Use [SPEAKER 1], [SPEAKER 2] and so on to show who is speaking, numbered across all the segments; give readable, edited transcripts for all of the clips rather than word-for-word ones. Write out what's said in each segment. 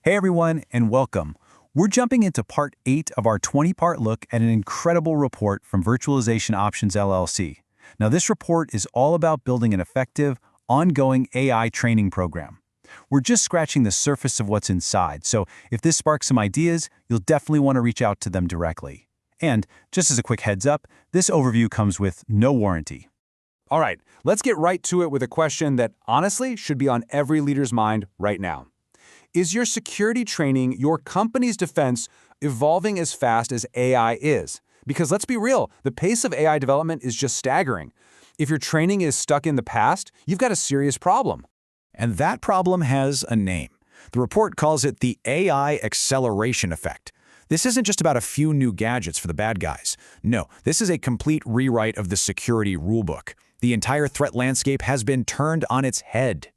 [SPEAKER 1] Hey everyone, and welcome. We're jumping into part 8 of our 20-part look at an incredible report from Virtualization Options LLC. Now, this report is all about building an effective, ongoing AI training program. We're just scratching the surface of what's inside, so if this sparks some ideas, you'll definitely want to reach out to them directly. And, just as a quick heads up, this overview comes with no warranty.
[SPEAKER 2] All right, let's get right to it with a question that honestly should be on every leader's mind right now. Is your security training, your company's defense, evolving as fast as AI is? Because let's be real, the pace of AI development is just staggering. If your training is stuck in the past, you've got a serious problem.
[SPEAKER 3] And that problem has a name. The report calls it the AI acceleration effect. This isn't just about a few new gadgets for the bad guys. No, this is a complete rewrite of the security rulebook. The entire threat landscape has been turned on its head.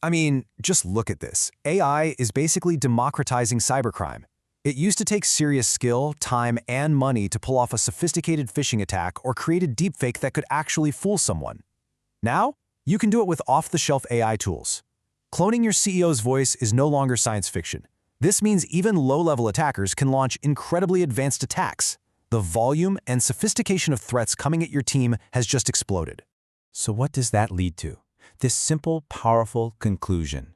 [SPEAKER 4] I mean, just look at this. AI is basically democratizing cybercrime. It used to take serious skill, time, and money to pull off a sophisticated phishing attack or create a deepfake that could actually fool someone. Now, you can do it with off-the-shelf AI tools. Cloning your CEO's voice is no longer science fiction. This means even low-level attackers can launch incredibly advanced attacks. The volume and sophistication of threats coming at your team has just exploded.
[SPEAKER 1] So what does that lead to? This simple, powerful conclusion.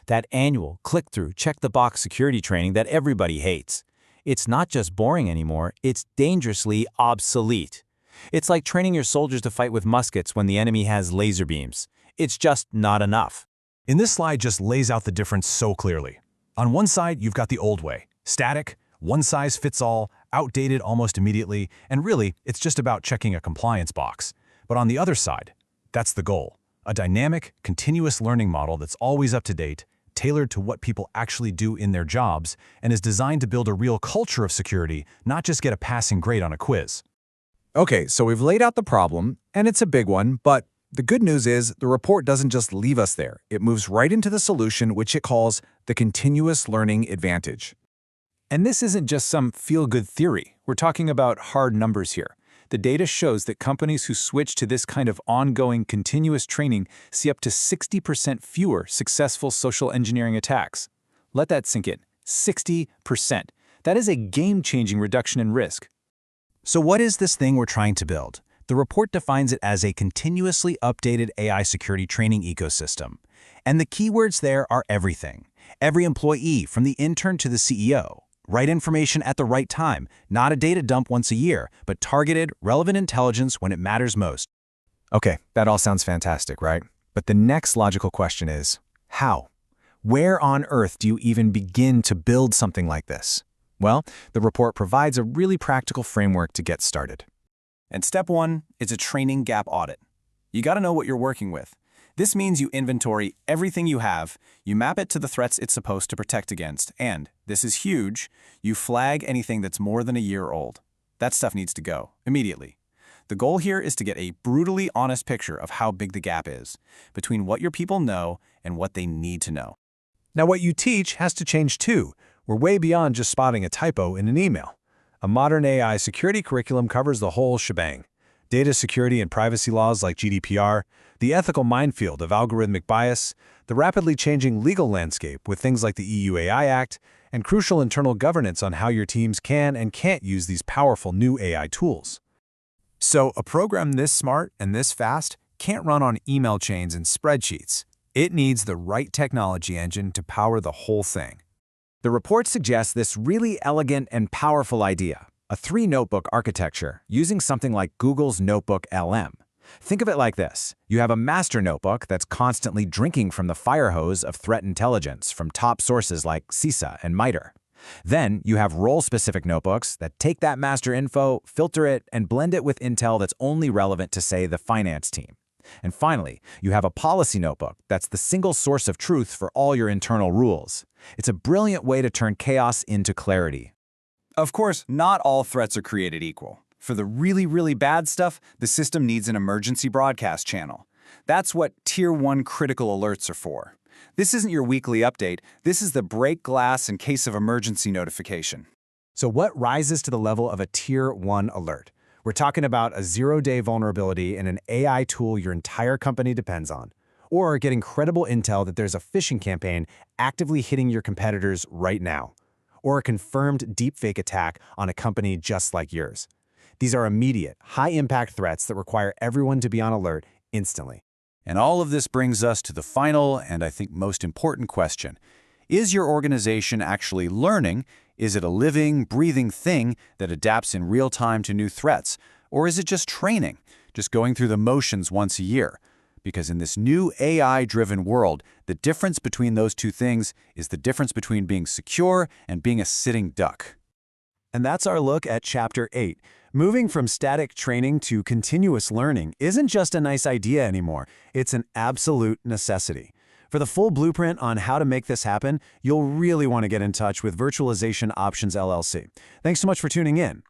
[SPEAKER 1] That annual, click-through, check-the-box security training that everybody hates. It's not just boring anymore, it's dangerously obsolete. It's like training your soldiers to fight with muskets when the enemy has laser beams. It's just not enough.
[SPEAKER 4] In this slide just lays out the difference so clearly. On one side, you've got the old way. Static, one size fits all, outdated almost immediately, and really, it's just about checking a compliance box. But on the other side, that's the goal. A dynamic, continuous learning model that's always up to date, tailored to what people actually do in their jobs, and is designed to build a real culture of security, not just get a passing grade on a quiz.
[SPEAKER 3] Okay, so we've laid out the problem, and it's a big one, but the good news is the report doesn't just leave us there. It moves right into the solution, which it calls the continuous learning advantage.
[SPEAKER 2] And this isn't just some feel-good theory. We're talking about hard numbers here. The data shows that companies who switch to this kind of ongoing, continuous training see up to 60% fewer successful social engineering attacks. Let that sink in. 60%. That is a game-changing reduction in risk.
[SPEAKER 1] So what is this thing we're trying to build? The report defines it as a continuously updated AI security training ecosystem. And the keywords there are everything. Every employee, from the intern to the CEO. Right information at the right time, not a data dump once a year, but targeted, relevant intelligence when it matters most.
[SPEAKER 4] Okay, that all sounds fantastic, right? But the next logical question is, how? Where on earth do you even begin to build something like this? Well, the report provides a really practical framework to get started.
[SPEAKER 1] And step 1 is a training gap audit. You got to know what you're working with. This means you inventory everything you have, you map it to the threats it's supposed to protect against, and, this is huge, you flag anything that's more than a year old. That stuff needs to go, immediately. The goal here is to get a brutally honest picture of how big the gap is, between what your people know and what they need to know.
[SPEAKER 4] Now, what you teach has to change too. We're way beyond just spotting a typo in an email. A modern AI security curriculum covers the whole shebang. Data security and privacy laws like GDPR, the ethical minefield of algorithmic bias, the rapidly changing legal landscape with things like the EU AI Act, and crucial internal governance on how your teams can and can't use these powerful new AI tools. So, a program this smart and this fast can't run on email chains and spreadsheets. It needs the right technology engine to power the whole thing.
[SPEAKER 3] The report suggests this really elegant and powerful idea, a 3-notebook architecture using something like Google's Notebook LM. Think of it like this. You have a master notebook that's constantly drinking from the fire hose of threat intelligence from top sources like CISA and MITRE. Then you have role-specific notebooks that take that master info, filter it, and blend it with intel that's only relevant to, say, the finance team. And finally, you have a policy notebook that's the single source of truth for all your internal rules. It's a brilliant way to turn chaos into clarity.
[SPEAKER 2] Of course, not all threats are created equal. For the really, really bad stuff, the system needs an emergency broadcast channel. That's what Tier 1 critical alerts are for. This isn't your weekly update. This is the break glass in case of emergency notification.
[SPEAKER 4] So what rises to the level of a Tier 1 alert? We're talking about a 0-day vulnerability in an AI tool your entire company depends on.
[SPEAKER 3] or get incredible intel that there's a phishing campaign actively hitting your competitors right now, or a confirmed deepfake attack on a company just like yours. These are immediate, high-impact threats that require everyone to be on alert instantly.
[SPEAKER 1] And all of this brings us to the final and I think most important question. Is your organization actually learning? Is it a living, breathing thing that adapts in real time to new threats? Or is it just training, just going through the motions once a year? Because in this new AI-driven world, the difference between those two things is the difference between being secure and being a sitting duck.
[SPEAKER 3] And that's our look at Chapter 8. Moving from static training to continuous learning isn't just a nice idea anymore. It's an absolute necessity. For the full blueprint on how to make this happen, you'll really want to get in touch with Virtualization Options LLC. Thanks so much for tuning in.